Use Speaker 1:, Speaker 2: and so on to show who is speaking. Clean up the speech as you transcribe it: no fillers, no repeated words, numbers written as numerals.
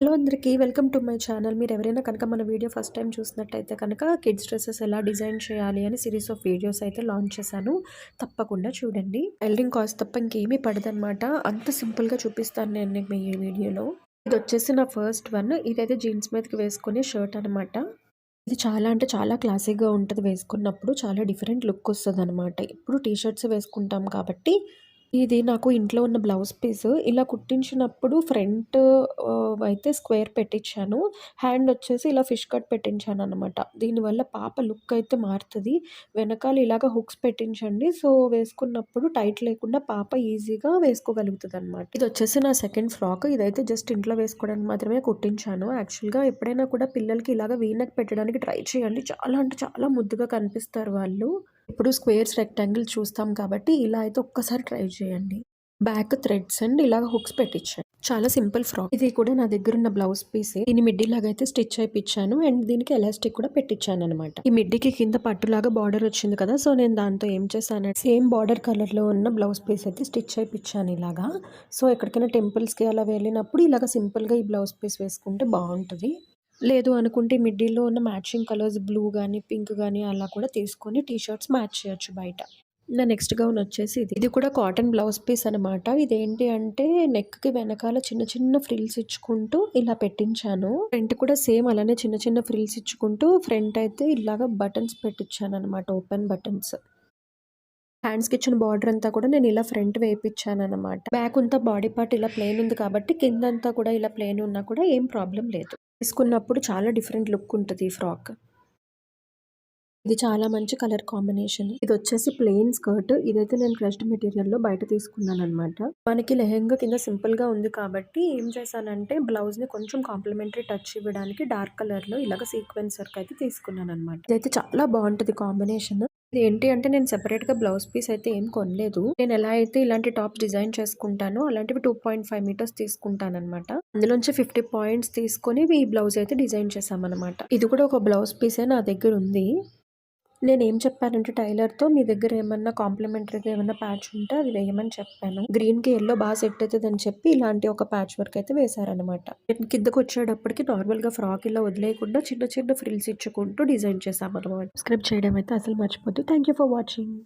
Speaker 1: Hello అందరికీ welcome to my channel. మీరు ఎవరైనా కనుక మన వీడియో ఫస్ట్ టైం చూసినట్టయితే కనుక కిడ్స్ డ్రెస్సెస్ ఎలా డిజైన్ చేయాలి అని సిరీస్ ఆఫ్ వీడియోస్ అయితే లాంచ్ చేశాను. తప్పకుండా చూడండి. టైలరింగ్ కాస్ట్ తప్ప ఇంకేమీ పడదనమాట. అంత సింపుల్గా చూపిస్తాను నేను మీకు ఈ వీడియోలో. ఇది వచ్చేసి నా ఫస్ట్ వన్. ఇదైతే జీన్స్ మీదకి వేసుకునే షర్ట్ అనమాట. ఇది చాలా అంటే చాలా క్లాసీగా ఉంటుంది వేసుకున్నప్పుడు. చాలా డిఫరెంట్ లుక్ వస్తుంది అనమాట. ఇప్పుడు టీ షర్ట్స్ వేసుకుంటాం కాబట్టి ఇది నాకు ఇంట్లో ఉన్న బ్లౌజ్ పీస్ ఇలా కుట్టించినప్పుడు ఫ్రంట్ అయితే స్క్వేర్ పెట్టించాను. హ్యాండ్ వచ్చేసి ఇలా ఫిష్ కట్ పెట్టించాననమాట. దీనివల్ల పాప లుక్ అయితే మారుతది. వెనకాల ఇలాగ హుక్స్ పెట్టించండి. సో, వేసుకున్నప్పుడు టైట్ లేకుండా పాప ఈజీగా వేసుకోగలుగుతదనమాట. ఇదొచ్చేసి నా సెకండ్ ఫ్రాక్. ఇదైతే జస్ట్ ఇంట్లో వేసుకోవడానికి మాత్రమే కుట్టించాను. యాక్చువల్‌గా ఎప్పుడైనా కూడా పిల్లలకి ఇలాగ వీ నెక్ పెట్టడానికి ట్రై చేయండి. చాలా అంటే చాలా ముద్దుగా కనిపిస్తారు వాళ్ళు. ఇప్పుడు స్క్వేర్స్, రెక్టాంగిల్ చూస్తాం కాబట్టి ఇలా అయితే ఒక్కసారి ట్రై చేయండి. బ్యాక్ థ్రెడ్స్ అండ్ ఇలాగ హుక్స్ పెట్టించాను. చాలా సింపుల్ ఫ్రాక్. ఇది కూడా నా దగ్గరున్న బ్లౌజ్ పీసే. దీన్ని మిడ్డీలాగా అయితే స్టిచ్ చేపిచ్చాను అండ్ దీనికి ఎలాస్టిక్ కూడా పెట్టించాననమాట. ఈ మిడ్డీకి కింద పట్టులాగా బార్డర్ వచ్చింది కదా! సో, నేను దాంతో ఏం చేశానంటే సేమ్ బార్డర్ కలర్‌లో ఉన్న బ్లౌజ్ పీస్ అయితే స్టిచ్ చేపిచ్చాను ఇలాగా. సో, ఎక్కడికైనా టెంపుల్స్‌కి అలా వెళ్ళినప్పుడు ఇలాగ సింపుల్‌గా ఈ బ్లౌజ్ పీస్ వేసుకుంటే బావుంటది. లేదు అనుకుంటే మిడ్డీలో ఉన్న మ్యాచింగ్ కలర్స్ బ్లూ గానీ, పింక్ గానీ అలా కూడా తీసుకొని టీ షర్ట్స్ మ్యాచ్ చేయొచ్చు బయట. నా నెక్స్ట్ గౌన్ వచ్చేసి ఇది. ఇది కూడా కాటన్ బ్లౌజ్ పీస్ అనమాట. ఇదేంటి అంటే నెక్‌కి వెనకాల చిన్న చిన్న ఫ్రిల్స్ ఇచ్చుకుంటూ ఇలా పెట్టించాను. ఫ్రంట్ కూడా సేమ్ అలానే చిన్న చిన్న ఫ్రిల్స్ ఇచ్చుకుంటూ ఫ్రంట్ అయితే ఇలాగా బటన్స్ పెట్టించాననమాట. Open buttons. హ్యాండ్స్‌కి ఇచ్చిన బార్డర్ అంతా కూడా నేను ఇలా ఫ్రంట్ వేపిచ్చాననమాట. బ్యాక్ అంతా బాడీ పార్ట్ ఇలా ప్లెయిన్ ఉంది కాబట్టి కిందంతా కూడా ఇలా ప్లెయిన్ ఉన్నా కూడా ఏం ప్రాబ్లమ్ లేదు. వేసుకున్నప్పుడు చాలా డిఫరెంట్ లుక్ ఉంటది ఈ ఫ్రాక్. ఇది చాలా మంచి కలర్ కాంబినేషన్. ఇదొచ్చేసి ప్లెయిన్ స్కర్ట్. ఇదైతే నేను క్రష్డ్ మెటీరియల్‌లో బయట తీసుకున్నాననమాట. మనకి లెహెంగా కింద సింపుల్‌గా ఉంది కాబట్టి ఏం చేశానంటే బ్లౌజ్‌ని కొంచెం కాంప్లిమెంటరీ టచ్ ఇవ్వడానికి డార్క్ కలర్‌లో ఇలాగ సీక్వెన్స్ వర్క్ అయితే తీసుకున్నాననమాట. ఇదైతే చాలా బావుంటది కాంబినేషన్. ఇదేంటి అంటే నేను సెపరేట్‌గా బ్లౌజ్ పీస్ అయితే ఏం కొనలేదు. నేను ఎలా అయితే ఇలాంటి టాప్స్ డిజైన్ చేసుకుంటానో అలాంటివి 2.5 మీటర్స్ తీసుకుంటాననమాట. అందులోంచి 50 పాయింట్స్ తీసుకొని ఈ బ్లౌజ్ అయితే డిజైన్ చేశామనమాట. ఇది కూడా ఒక బ్లౌజ్ పీసే నా దగ్గరుంది. నేనేం చెప్పానంటే టైలర్‌తో మీ దగ్గర ఏమన్నా కాంప్లిమెంటరీగా ఏమన్నా ప్యాచ్ ఉంటే అది వేయమని చెప్పాను. గ్రీన్‌కి యెల్లో బాగా సెట్ అయితదని చెప్పి ఇలాంటి ఒక ప్యాచ్ వర్క్ అయితే వేశారనమాట. కిందకొచ్చేటప్పటికి నార్మల్‌గా ఫ్రాక్ ఇలా వదిలేయకుండా చిన్న చిన్న ఫ్రిల్స్ ఇచ్చుకుంటూ డిజైన్ చేశామనమాట. సబ్స్క్రైబ్ చేయడం అయితే అసలు మర్చిపోద్దు. Thank you for watching.